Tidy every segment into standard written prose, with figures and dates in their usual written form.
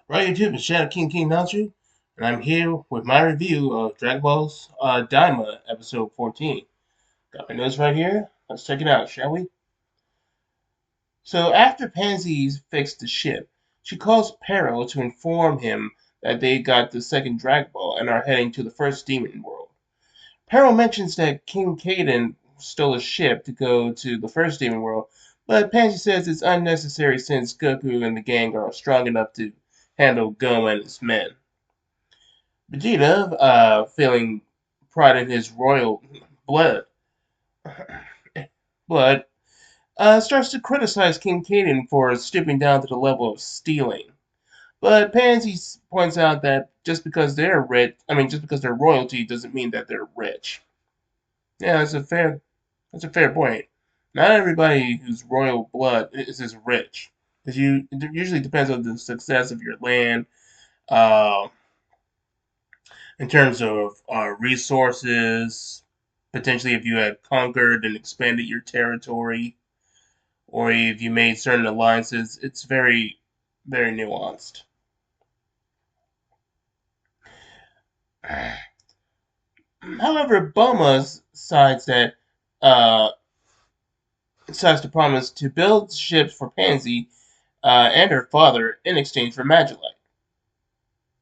Right, YouTube, it's Shadow King Natsu, and I'm here with my review of Dragon Ball's Daima, episode 14. Got my notes right here. Let's check it out, shall we? So, after Pansy fixed the ship, she calls Pero to inform him that they got the second Dragon Ball and are heading to the first demon world. Pero mentions that King Caden stole a ship to go to the first demon world, but Pansy says it's unnecessary since Goku and the gang are strong enough to handle Goma and his men. Vegeta, feeling pride in his royal blood, blood starts to criticize King Caden for stooping down to the level of stealing. But Pansy points out that just because they're rich, just because they're royalty doesn't mean that they're rich. Yeah, that's a fair point. Not everybody who's royal blood is as rich, because it usually depends on the success of your land, uh, in terms of resources, potentially if you had conquered and expanded your territory, or if you made certain alliances. It's very, very nuanced. However, Boma uh, decides to promise to build ships for Pansy and her father in exchange for Magellite.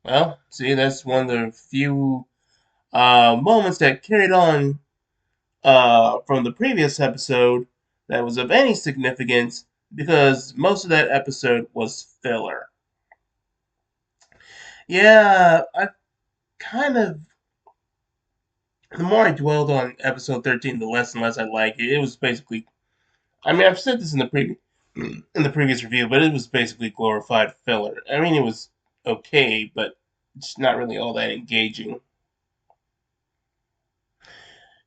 Well, see, that's one of the few moments that carried on from the previous episode that was of any significance because most of that episode was filler. Yeah, I kind of. The more I dwelled on episode 13, the less and less I like it. It was basically. I've said this in the previous review, but it was basically glorified filler. I mean, it was okay, but it's not really all that engaging.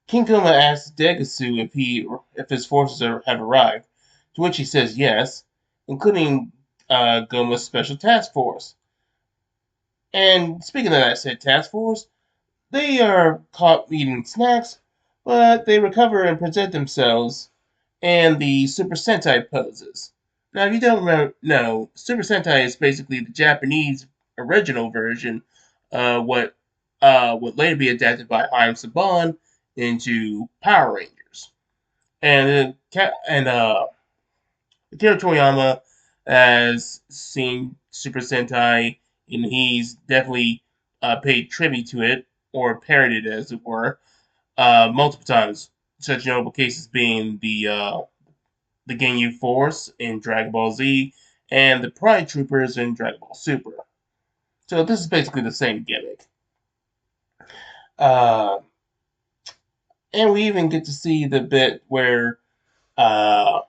King Kuma asks Degasu if his forces have arrived, to which he says yes, including Goma's special task force. And speaking of that said task force, they are caught eating snacks, but they recover and present themselves and the Super Sentai poses. Now, if you don't know, Super Sentai is basically the Japanese original version, what would later be adapted by Haim Saban into Power Rangers. And Akira Toriyama has seen Super Sentai, and he's definitely paid tribute to it, or parodied it, as it were, multiple times. Such notable cases being the Ginyu Force in Dragon Ball Z and the Pride Troopers in Dragon Ball Super. So this is basically the same gimmick. Uh, and we even get to see the bit where uh,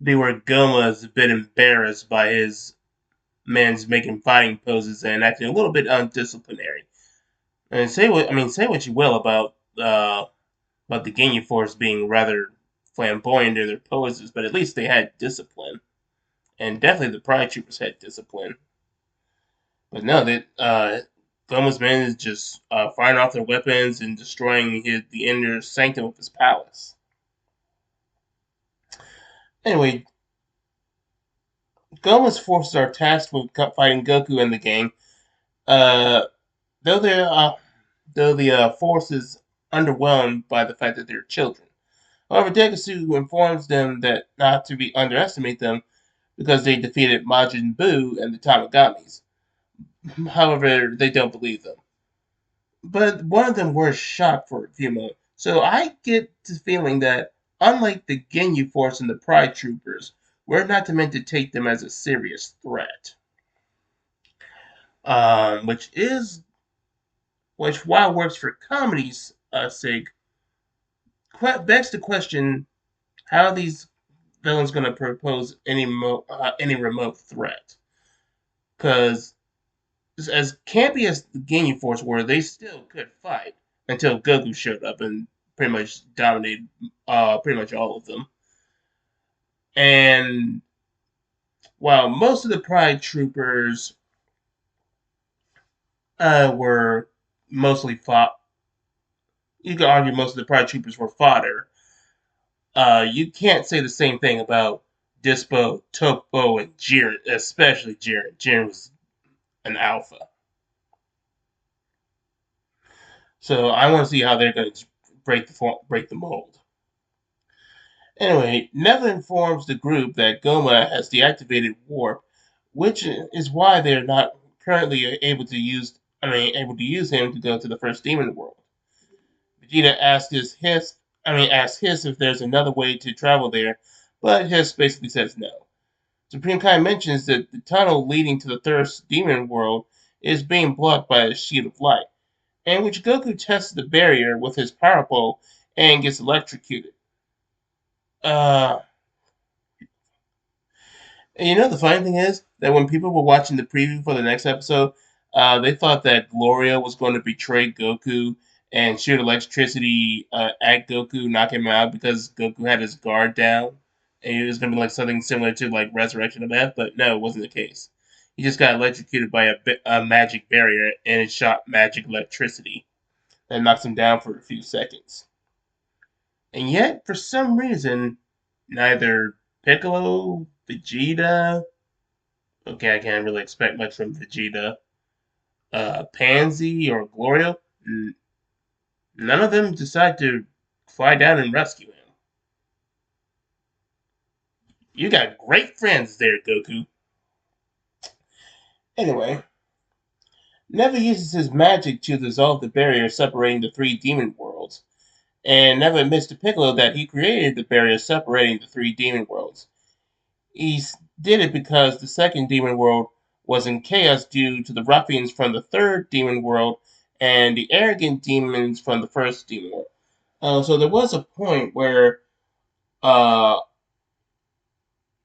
Goma is a bit embarrassed by his man's making fighting poses and acting a little bit undisciplinary. And say what you will about the Ginyu Force being rather flamboyant in their poses, but at least they had discipline, and definitely the Pride Troopers had discipline. But no, that Goma's men is just firing off their weapons and destroying the inner sanctum of his palace. Anyway, Goma's forces are tasked with fighting Goku and the gang. Uh, though they though the force is underwhelmed by the fact that they're children. However, Degasu informs them that not to be underestimate them because they defeated Majin Buu and the Tamagamis. However, they don't believe them. But one of them were shocked for a few moments. So I get the feeling that, unlike the Ginyu Force and the Pride Troopers, we're not meant to take them as a serious threat. Which is, which while works for comedy's sake, begs the question: how are these villains going to propose any remote threat? Because as campy as the Ginyu Force were, they still could fight until Goku showed up and pretty much dominated pretty much all of them. And while most of the Pride Troopers were mostly fought, you could argue most of the Pride Troopers were fodder. You can't say the same thing about Dispo, Topo, and Jiren, especially Jiren. Jiren was an alpha. So I want to see how they're going to break the mold. Anyway, Neva informs the group that Goma has deactivated Warp, which is why they're not currently able to use him to go to the first demon world. Vegeta asks Hiss if there's another way to travel there, but Hiss basically says no. Supreme Kai mentions that the tunnel leading to the third demon world is being blocked by a sheet of light, in which Goku tests the barrier with his power pole and gets electrocuted. Uh, And the funny thing is that when people were watching the preview for the next episode, they thought that Gloria was going to betray Goku and shoot electricity at Goku, knock him out because Goku had his guard down, and it was going to be like something similar to like Resurrection of F. But no, it wasn't the case. He just got electrocuted by a magic barrier, and it shot magic electricity that knocks him down for a few seconds. And yet, for some reason, neither Piccolo, Vegeta, okay, I can't really expect much from Vegeta, Pansy, or Gloria, none of them decide to fly down and rescue him. You got great friends there, Goku. Anyway, Neva uses his magic to dissolve the barrier separating the three demon worlds, and Neva admits to Piccolo that he created the barrier separating the three demon worlds. He did it because the second demon world was in chaos due to the ruffians from the third demon world and the arrogant demons from the first demon world. So there was a point where uh,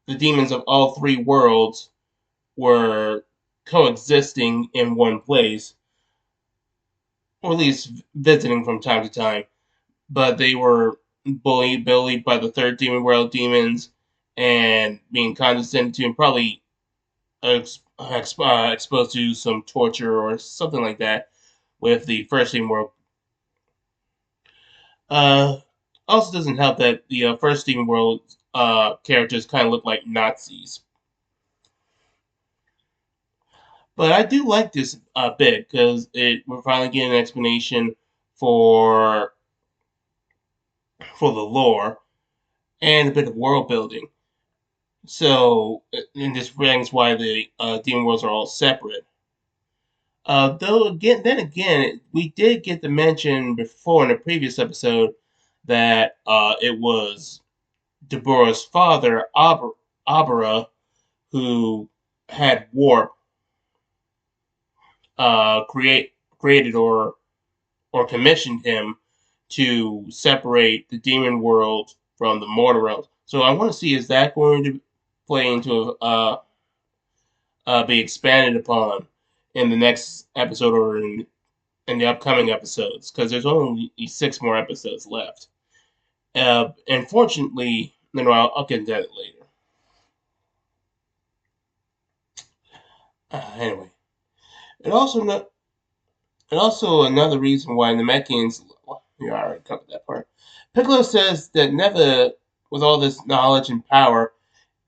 the demons of all three worlds were coexisting in one place, or at least visiting from time to time. But they were bullied by the third demon world demons and being condescended to, and probably exposed to some torture or something like that with the first demon world. Uh, Also doesn't help that the first demon world characters kind of look like Nazis. But I do like this bit because we're finally getting an explanation for for the lore and a bit of world building. So, and this brings why the demon worlds are all separate. Though again, we did get the mention before in a previous episode that it was Deborah's father, Abra, who had Warp created or commissioned him to separate the demon world from the mortal realm. So I want to see, is that going to play into be expanded upon in the next episode or in the upcoming episodes, because there's only 6 more episodes left. Unfortunately, I'll get into that later. Anyway, and also no, and also another reason why Namekians, we already covered that part. Piccolo says that Neva, with all this knowledge and power,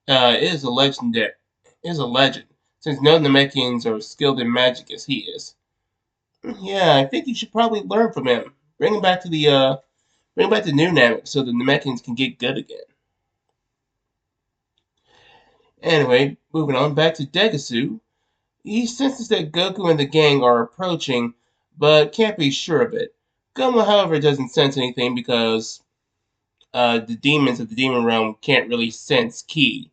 is a legend, since no Namekians are skilled in magic as he is. Yeah, I think you should probably learn from him. Bring him back to New Namek so the Namekians can get good again. Anyway, moving on back to Degasu. He senses that Goku and the gang are approaching, but can't be sure of it. Goma, however, doesn't sense anything because the demons of the demon realm can't really sense ki.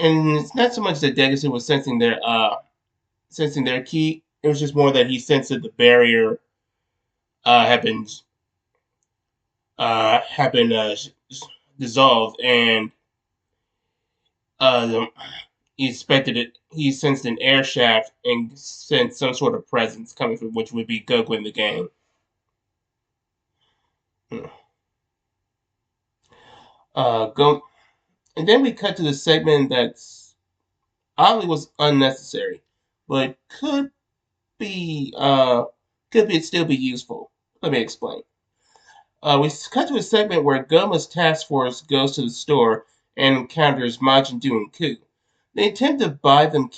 And it's not so much that Degasu was sensing their ki. It was just more that he sensed that the barrier had been dissolved, and uh, he expected it. He sensed an air shaft and sensed some sort of presence coming from, which would be Goku in the game. Go, and then we cut to the segment that's oddly was unnecessary, but be still be useful. Let me explain. We cut to a segment where Goma's task force goes to the store and encounters Majin Buu and Ku. They tend to buy them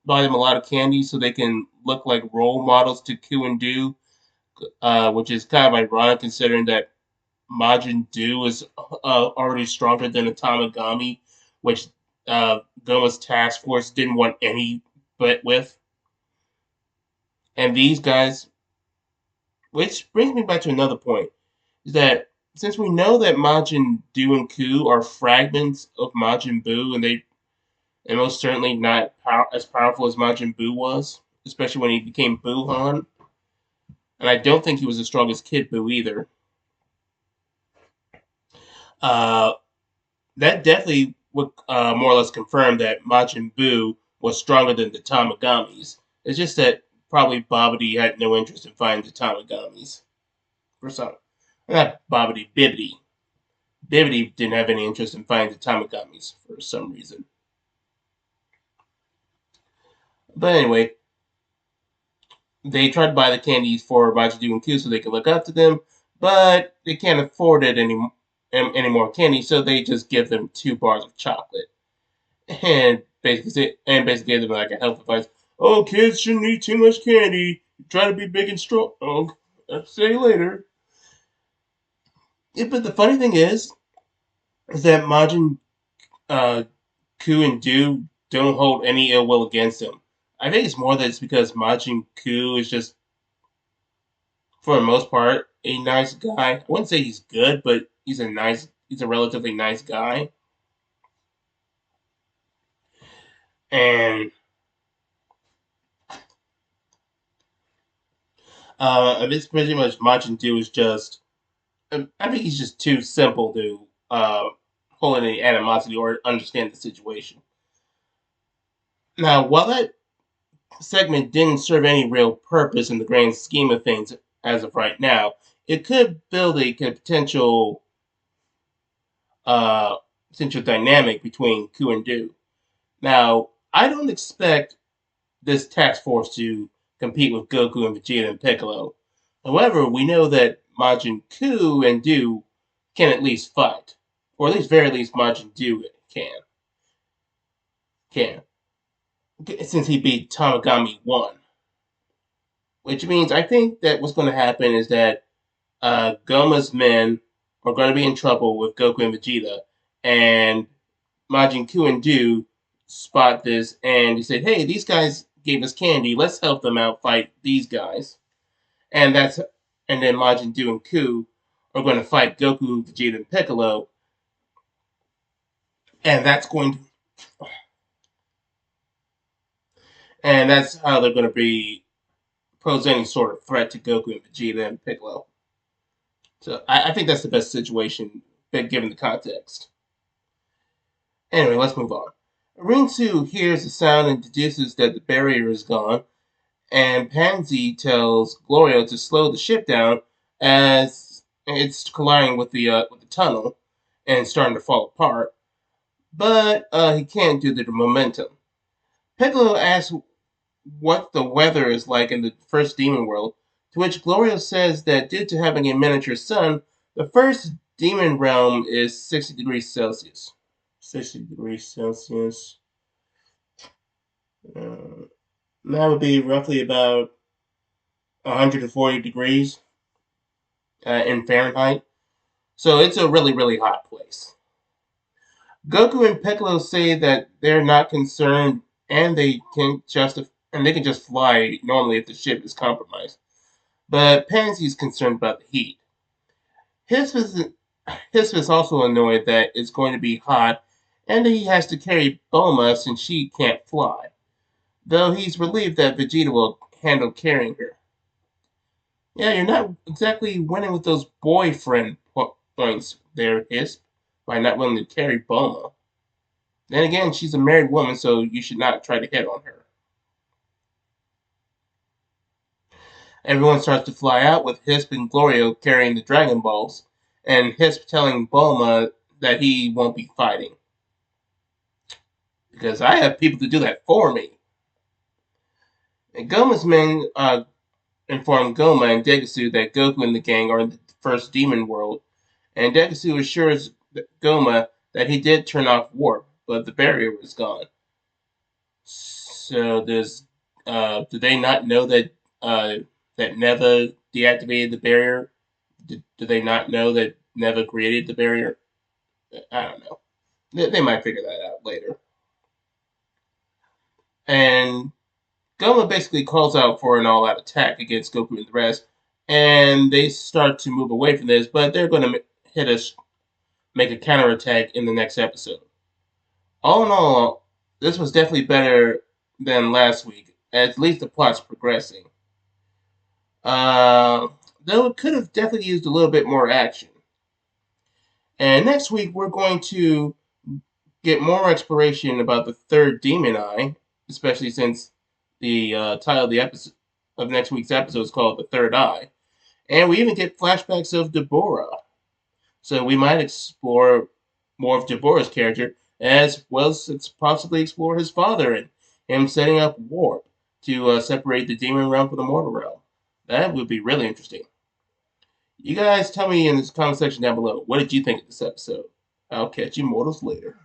a lot of candy so they can look like role models to Ku and Do, which is kind of ironic considering that Majin Buu is already stronger than a Tamagami, which Goma's task force didn't want any but with. And these guys, which brings me back to another point, is that since we know that Majin Buu and Ku are fragments of Majin Buu, and most certainly not as powerful as Majin Buu was, especially when he became Buuhan, and I don't think he was as strong as Kid Buu either. Uh, that definitely would more or less confirm that Majin Buu was stronger than the Tamagamis. It's just that probably Babidi had no interest in finding the Tamagamis. For some, not Babidi, Bibbidi. Bibbidi didn't have any interest in finding the Tamagamis for some reason. But anyway, they tried to buy the candies for Majin Buu and Q so they could look up to them, but they can't afford it any more candy, so they just give them 2 bars of chocolate. And basically gave them like a health advice. Oh, kids shouldn't eat too much candy. Try to be big and strong. I'll see you later. Yeah, but the funny thing is that Majin uh, Ku and Do don't hold any ill will against him. I think it's more that it's because Majin Ku is just, for the most part, a nice guy. I wouldn't say he's good, but he's a relatively nice guy. And it's pretty much Majin Do is just, I think he's just too simple to hold any animosity or understand the situation. Now, while that segment didn't serve any real purpose in the grand scheme of things as of right now, it could build a uh, potential dynamic between Ku and Do. Now, I don't expect this task force to compete with Goku and Vegeta and Piccolo. However, we know that Majin Ku and Do can at least fight, or at least very least Majin Do can, since he beat Tamagami 1. Which means I think that what's going to happen is that Goma's men are going to be in trouble with Goku and Vegeta, and Majin Ku and Do spot this and he said, "Hey, these guys gave us candy. Let's help them out fight these guys." And that's and then Majin Buu and Ku are going to fight Goku, Vegeta, and Piccolo, and that's how they're going to be pose any sort of threat to Goku and Vegeta and Piccolo. So I think that's the best situation, given the context. Anyway, let's move on. Rinsu hears the sound and deduces that the barrier is gone, and Pansy tells Gloria to slow the ship down as it's colliding with the tunnel and starting to fall apart. But he can't due to the momentum. Piccolo asks what the weather is like in the first demon world, to which Gloria says that due to having a miniature sun, the first demon realm is 60 degrees Celsius. 60 degrees Celsius. Uh, that would be roughly about 140 degrees in Fahrenheit. So it's a really, really hot place. Goku and Piccolo say that they're not concerned and they can just fly normally if the ship is compromised. But Pansy's concerned about the heat. Hisp is also annoyed that it's going to be hot and that he has to carry Bulma since she can't fly. Though he's relieved that Vegeta will handle carrying her. Yeah, you're not exactly winning with those boyfriend points there, Hisp, by not willing to carry Bulma. Then again, she's a married woman, so you should not try to hit on her. Everyone starts to fly out with Hisp and Glorio carrying the Dragon Balls, and Hisp telling Bulma that he won't be fighting. Because I have people to do that for me. And Goma's men inform Goma and Degasu that Goku and the gang are in the first demon world, and Degasu assures Goma that he did turn off warp, but the barrier was gone. So do they not know that that Neva deactivated the barrier? Do they not know that Neva created the barrier? I don't know. They might figure that out later. And Goma basically calls out for an all-out attack against Goku and the rest, and they start to move away from this, but they're going to hit us, make a counterattack in the next episode. All in all, this was definitely better than last week. At least the plot's progressing. Uh, though it could have definitely used a little bit more action. And next week we're going to get more exploration about the third demon eye, especially since the title of the episode of next week's episode is called The Third Eye. And we even get flashbacks of Deborah. So we might explore more of Deborah's character, as well as possibly explore his father and him setting up Warp to separate the demon realm from the mortal realm. That would be really interesting. You guys tell me in the comment section down below, what did you think of this episode? I'll catch you mortals later.